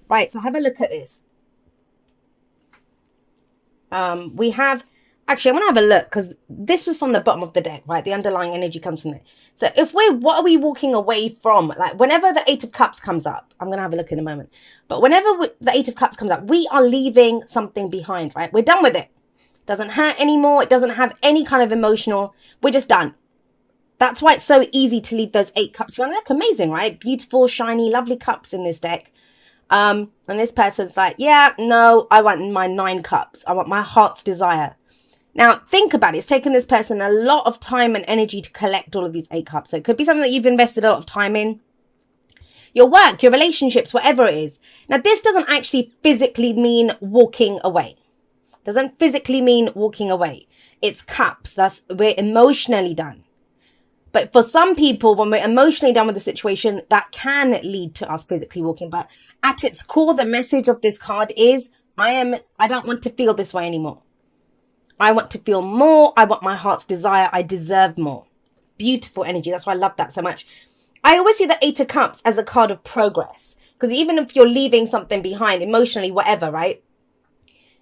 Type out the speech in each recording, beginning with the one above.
Right, so have a look at this. We have, actually, I'm going to have a look because this was from the bottom of the deck, right? The underlying energy comes from there. So if what are we walking away from? Like whenever the Eight of Cups comes up, I'm going to have a look in a moment. But whenever the Eight of Cups comes up, we are leaving something behind, right? We're done with it. Doesn't hurt anymore. It doesn't have any kind of emotional. We're just done. That's why it's so easy to leave those 8 cups behind. They look amazing, right? Beautiful, shiny, lovely cups in this deck. And this person's like, yeah, no, I want my 9 cups. I want my heart's desire. Now, think about it. It's taken this person a lot of time and energy to collect all of these 8 cups. So it could be something that you've invested a lot of time in. Your work, your relationships, whatever it is. Now, this doesn't actually physically mean walking away. Doesn't physically mean walking away. It's cups. We're emotionally done. But for some people, when we're emotionally done with the situation, that can lead to us physically walking. But at its core, the message of this card is, I don't want to feel this way anymore. I want to feel more. I want my heart's desire. I deserve more. Beautiful energy. That's why I love that so much. I always see the 8 of Cups as a card of progress. Because even if you're leaving something behind, emotionally, whatever, right?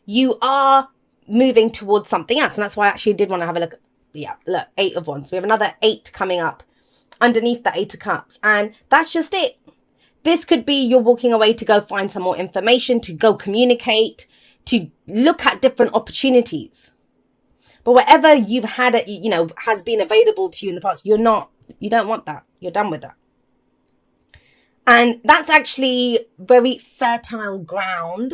You are moving towards something else. And that's why I actually did want to have a look. Yeah, look, 8 of Wands. We have another 8 coming up underneath the 8 of Cups. And that's just it. This could be you're walking away to go find some more information, to go communicate, to look at different opportunities. But whatever you've had, has been available to you in the past, you don't want that. You're done with that. And that's actually very fertile ground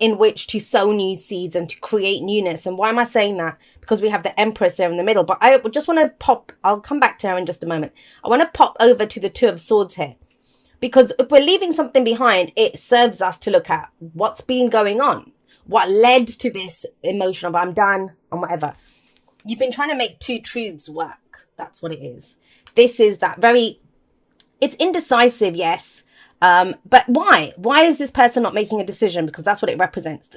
in which to sow new seeds and to create newness. And why am I saying that? Because we have the Empress there in the middle. But I just want to pop, I'll come back to her in just a moment. I want to pop over to the Two of Swords here. Because if we're leaving something behind, it serves us to look at what's been going on. What led to this emotion of I'm done and whatever. You've been trying to make 2 truths work. That's what it is. This is that it's indecisive, yes. But why? Why is this person not making a decision? Because that's what it represents.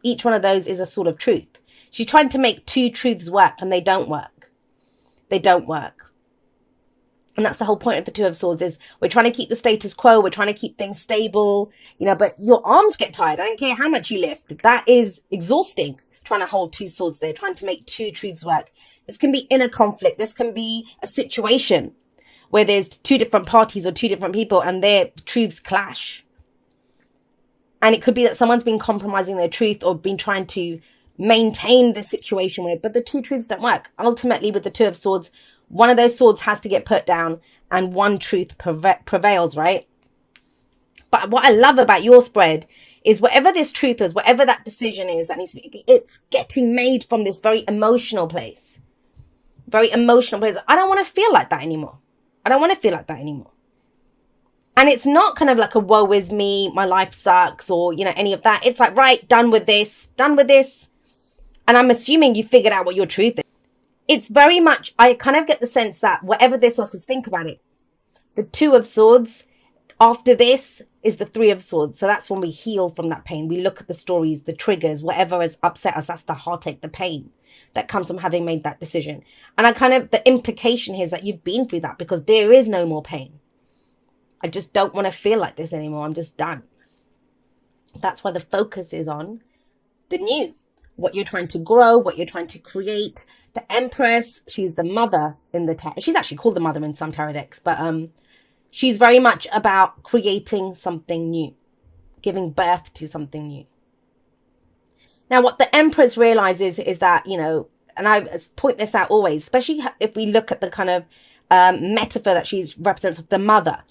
Each one of those is a sort of truth. She's trying to make 2 truths work and they don't work. They don't work. And that's the whole point of the Two of Swords is we're trying to keep the status quo. We're trying to keep things stable, but your arms get tired. I don't care how much you lift. That is exhausting, trying to hold 2 swords there, trying to make 2 truths work. This can be inner conflict. This can be a situation where there's 2 different parties or 2 different people and their truths clash. And it could be that someone's been compromising their truth or been trying to maintain the situation but the 2 truths don't work. Ultimately, with the Two of Swords, one of those swords has to get put down and one truth prevails, right? But what I love about your spread is whatever this truth is, whatever that decision is, it's getting made from this very emotional place. Very emotional place. I don't want to feel like that anymore. I don't want to feel like that anymore. And it's not kind of like a woe is me, my life sucks, or, any of that. It's like, right, done with this. And I'm assuming you figured out what your truth is. It's very much, I kind of get the sense that whatever this was, because think about it. The Two of Swords, after this is the Three of Swords. So that's when we heal from that pain. We look at the stories, the triggers, whatever has upset us. That's the heartache, the pain that comes from having made that decision. And the implication here is that you've been through that because there is no more pain. I just don't want to feel like this anymore. I'm just done. That's why the focus is on the new. What you're trying to grow, what you're trying to create. The Empress, she's the mother in the tarot. She's actually called the mother in some tarot decks, but she's very much about creating something new, giving birth to something new. Now, what the Empress realizes is that, and I point this out always, especially if we look at the kind of metaphor that she represents of the mother.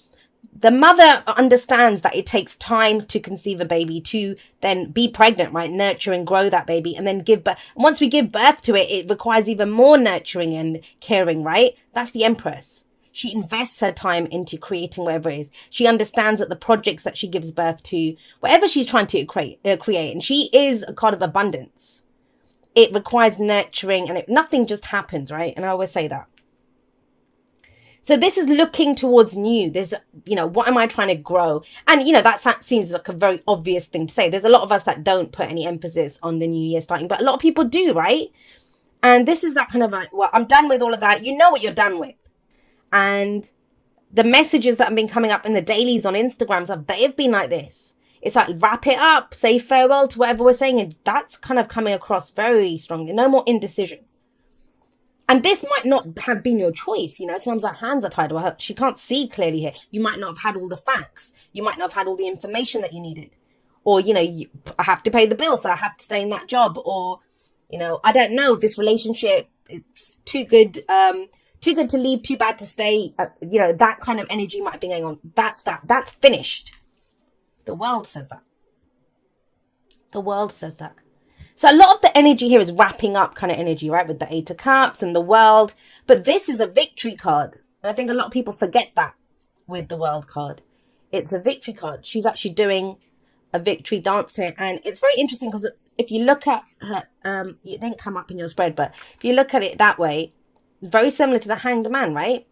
The mother understands that it takes time to conceive a baby, to then be pregnant, right? Nurture and grow that baby and then give birth. And once we give birth to it, it requires even more nurturing and caring, right? That's the Empress. She invests her time into creating whatever it is. She understands that the projects that she gives birth to, whatever she's trying to create, and she is a card of abundance. It requires nurturing and nothing just happens, right? And I always say that. So this is looking towards new. There's, what am I trying to grow? And, that seems like a very obvious thing to say. There's a lot of us that don't put any emphasis on the new year starting, but a lot of people do, right? And this is that kind of like, well, I'm done with all of that. You know what you're done with. And the messages that have been coming up in the dailies on Instagram, they have been like this. It's like, wrap it up, say farewell to whatever we're saying. And that's kind of coming across very strongly. No more indecision. And this might not have been your choice. Sometimes our hands are tied, or she can't see clearly here. You might not have had all the facts. You might not have had all the information that you needed. Or, I have to pay the bill, so I have to stay in that job. Or, I don't know, this relationship, it's too good to leave, too bad to stay. That kind of energy might have been going on. That's finished. The world says that. The world says that. So a lot of the energy here is wrapping up kind of energy, right? With the Eight of Cups and the World. But this is a victory card. And I think a lot of people forget that with the World card. It's a victory card. She's actually doing a victory dance here. And it's very interesting because if you look at her, it didn't come up in your spread, but if you look at it that way, it's very similar to the Hanged Man, right?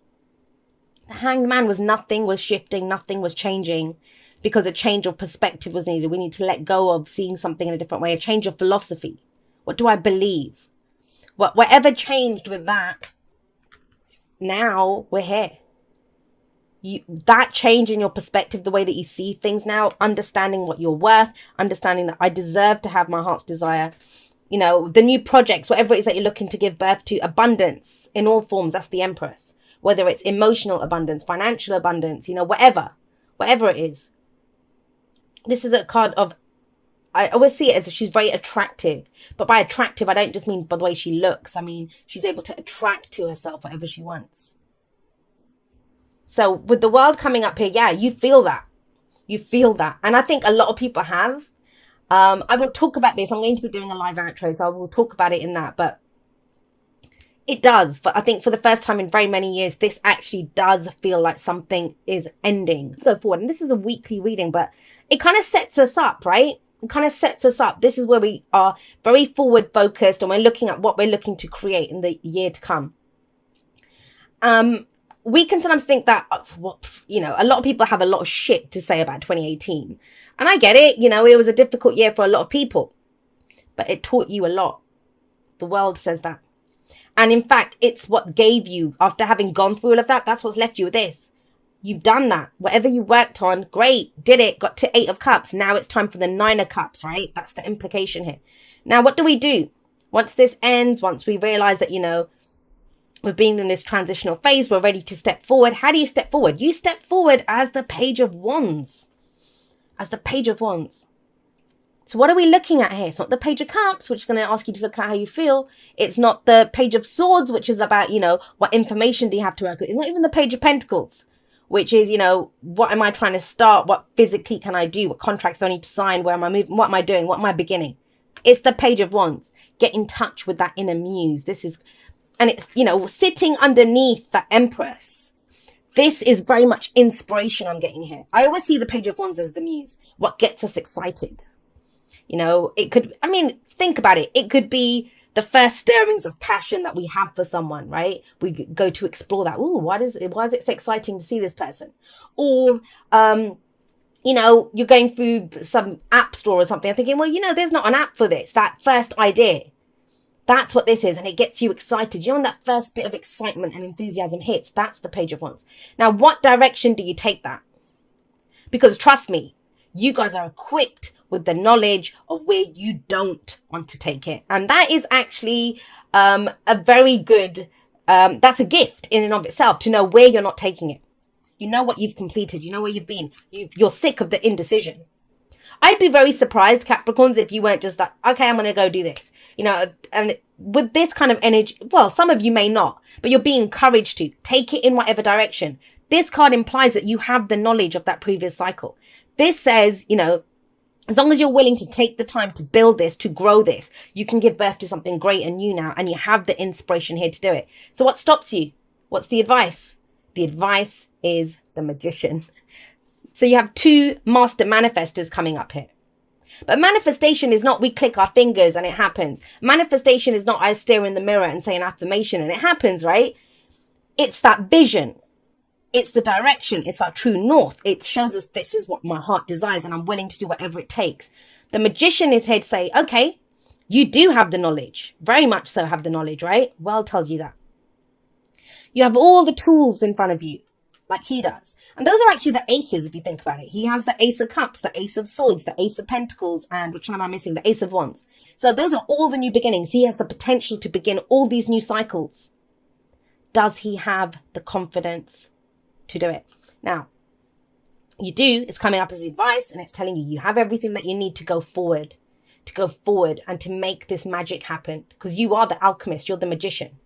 The Hanged Man was nothing was shifting, nothing was changing. Because a change of perspective was needed. We need to let go of seeing something in a different way. A change of philosophy. What do I believe? Whatever changed with that, now we're here. That change in your perspective, the way that you see things now, understanding what you're worth, understanding that I deserve to have my heart's desire. The new projects, whatever it is that you're looking to give birth to, abundance in all forms. That's the Empress. Whether it's emotional abundance, financial abundance, whatever it is. This is a card of, I always see it as she's very attractive. But by attractive, I don't just mean by the way she looks. I mean, she's able to attract to herself whatever she wants. So with the World coming up here, yeah, you feel that. You feel that. And I think a lot of people have. I will talk about this. I'm going to be doing a live outro, so I will talk about it in that. But it does. But I think for the first time in very many years, this actually does feel like something is ending. Go forward. And this is a weekly reading, but it kind of sets us up, right? It kind of sets us up. This is where we are very forward focused and we're looking at what we're looking to create in the year to come. We can sometimes think that, a lot of people have a lot of shit to say about 2018. And I get it. It was a difficult year for a lot of people, but it taught you a lot. The World says that. And in fact, it's what gave you, after having gone through all of that, that's what's left you with this. You've done that. Whatever you worked on, great, did it, got to 8 of Cups. Now it's time for the 9 of Cups, right? That's the implication here. Now, what do we do? Once this ends, once we realize that, we're being in this transitional phase, we're ready to step forward. How do you step forward? You step forward as the Page of Wands. As the Page of Wands. So what are we looking at here? It's not the Page of Cups, which is going to ask you to look at how you feel. It's not the Page of Swords, which is about, what information do you have to work with. It's not even the Page of Pentacles, which is, what am I trying to start? What physically can I do? What contracts do I need to sign? Where am I moving? What am I doing? What am I beginning? It's the Page of Wands. Get in touch with that inner muse. This is, and it's, sitting underneath the Empress. This is very much inspiration I'm getting here. I always see the Page of Wands as the muse. What gets us excited? It could, think about it. It could be the first stirrings of passion that we have for someone, right? We go to explore that. Ooh, why is it so exciting to see this person? Or, you're going through some app store or something. I'm thinking, well, there's not an app for this. That first idea. That's what this is. And it gets you excited. When that first bit of excitement and enthusiasm hits, that's the Page of Wands. Now, what direction do you take that? Because trust me, you guys are equipped with the knowledge of where you don't want to take it. And that is actually a very good, that's a gift in and of itself, to know where you're not taking it. You know what you've completed. You know where you've been. You're sick of the indecision. I'd be very surprised, Capricorns, if you weren't just like, okay, I'm going to go do this. And with this kind of energy, well, some of you may not, but you're being encouraged to take it in whatever direction. This card implies that you have the knowledge of that previous cycle. This says, as long as you're willing to take the time to build this, to grow this, you can give birth to something great and new now, and you have the inspiration here to do it. So what stops you? What's the advice? The advice is the Magician. So you have 2 master manifestors coming up here. But manifestation is not we click our fingers and it happens. Manifestation is not I stare in the mirror and say an affirmation and it happens, right? It's that vision. It's the direction. It's our true north. It shows us this is what my heart desires and I'm willing to do whatever it takes. The Magician is here to say, okay, you do have the knowledge. Very much so have the knowledge, right? World tells you that. You have all the tools in front of you, like he does. And those are actually the aces, if you think about it. He has the Ace of Cups, the Ace of Swords, the Ace of Pentacles, and which one am I missing? The Ace of Wands. So those are all the new beginnings. He has the potential to begin all these new cycles. Does he have the confidence to do it? Now, you do. It's coming up as advice, and it's telling you have everything that you need to go forward and to make this magic happen, because you are the alchemist. You're the magician.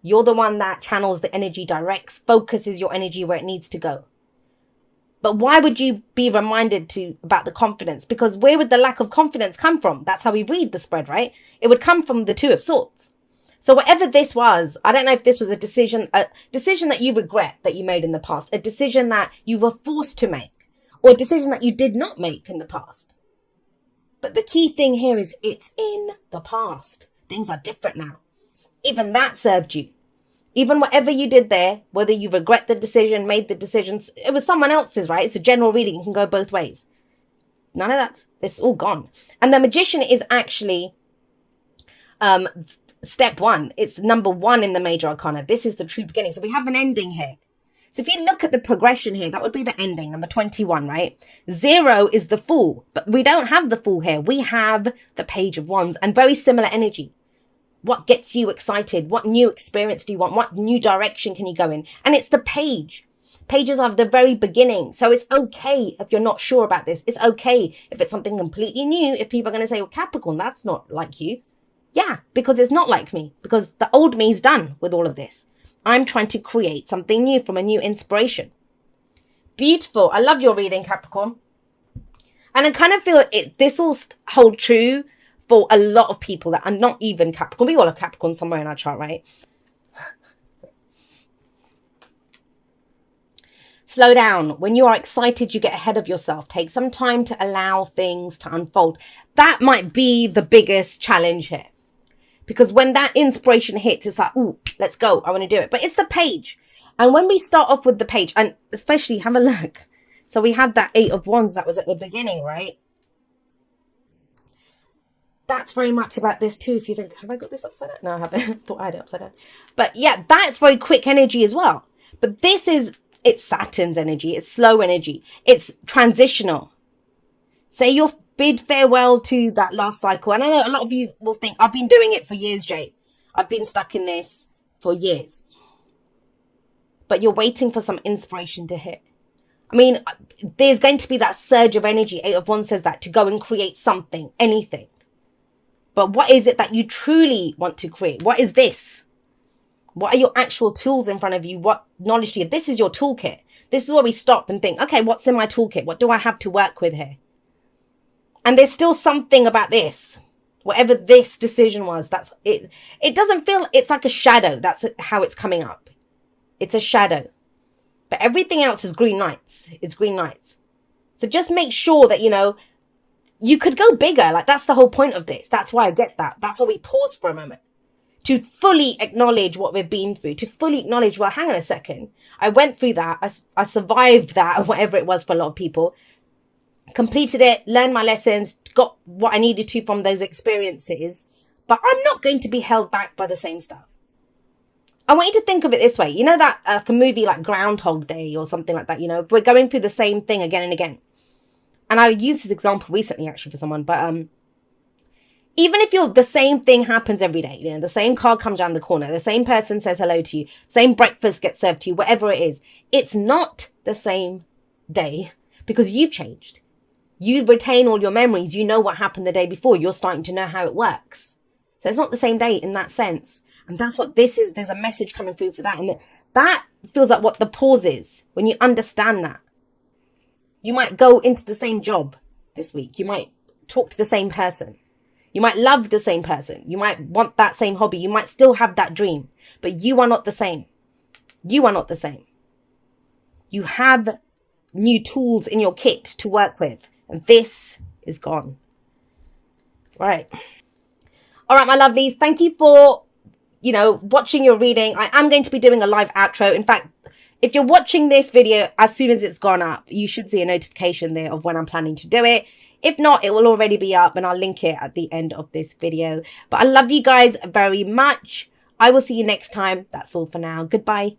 You're the one that channels the energy, directs, focuses your energy where it needs to go. But why would you be reminded about the confidence? Because where would the lack of confidence come from? That's how we read the spread, right? It would come from the Two of Swords. So whatever this was, I don't know if this was a decision that you regret that you made in the past, a decision that you were forced to make, or a decision that you did not make in the past. But the key thing here is it's in the past. Things are different now. Even that served you. Even whatever you did there, whether you regret the decision, made the decisions, it was someone else's, right? It's a general reading. It can go both ways. None of that. It's all gone. And the Magician is actually step one. It's number one in the major arcana. This is the true beginning. So we have an ending here. So if you look at the progression here, that would be the ending, number 21, right? 0 is the Fool, but we don't have the Fool here. We have the Page of Wands and very similar energy. What gets you excited? What new experience do you want? What new direction can you go in? And it's the Page. Pages are the very beginning. So it's okay if you're not sure about this. It's okay if it's something completely new. If people are going to say, well, Capricorn, that's not like you. Yeah, because it's not like me. Because the old me is done with all of this. I'm trying to create something new from a new inspiration. Beautiful. I love your reading, Capricorn. And I kind of feel this will hold true for a lot of people that are not even Capricorn. We all have Capricorn somewhere in our chart, right? Slow down. When you are excited, you get ahead of yourself. Take some time to allow things to unfold. That might be the biggest challenge here. Because when that inspiration hits, it's like, ooh, let's go. I want to do it. But it's the Page. And when we start off with the Page, and especially have a look. So we had that 8 of Wands that was at the beginning, right? That's very much about this too. If you think, have I got this upside down? No, I haven't. Thought I had it upside down. But yeah, that's very quick energy as well. But this is, it's Saturn's energy. It's slow energy. It's transitional. Say your bid farewell to that last cycle. And I know a lot of you will think, I've been doing it for years, Jay. I've been stuck in this for years. But you're waiting for some inspiration to hit. I mean, there's going to be that surge of energy. 8 of Wands says that, to go and create something, anything. But what is it that you truly want to create? What is this? What are your actual tools in front of you? What knowledge do you have? This is your toolkit. This is where we stop and think, okay, what's in my toolkit? What do I have to work with here? And there's still something about this. Whatever this decision was, that's it. It doesn't feel, it's like a shadow. That's how it's coming up. It's a shadow. But everything else is green lights. It's green lights. So just make sure that, you could go bigger. Like, that's the whole point of this. That's why I get that. That's why we pause for a moment. To fully acknowledge what we've been through. To fully acknowledge, well, hang on a second. I went through that. I survived that, whatever it was for a lot of people. Completed it, learned my lessons, got what I needed to from those experiences. But I'm not going to be held back by the same stuff. I want you to think of it this way. You know that a movie like Groundhog Day or something like that, if we're going through the same thing again and again. And I used this example recently actually for someone, but even if the same thing happens every day, the same car comes around the corner, the same person says hello to you, same breakfast gets served to you, whatever it is, it's not the same day because you've changed. You retain all your memories. You know what happened the day before. You're starting to know how it works. So it's not the same day in that sense. And that's what this is. There's a message coming through for that. And that feels like what the pause is when you understand that. You might go into the same job this week. You might talk to the same person. You might love the same person. You might want that same hobby. You might still have that dream, but you are not the same. You are not the same. You have new tools in your kit to work with, and this is gone. Right. All right, my lovelies. Thank you for, watching your reading. I am going to be doing a live outro. In fact, if you're watching this video, as soon as it's gone up, you should see a notification there of when I'm planning to do it. If not, it will already be up and I'll link it at the end of this video. But I love you guys very much. I will see you next time. That's all for now. Goodbye.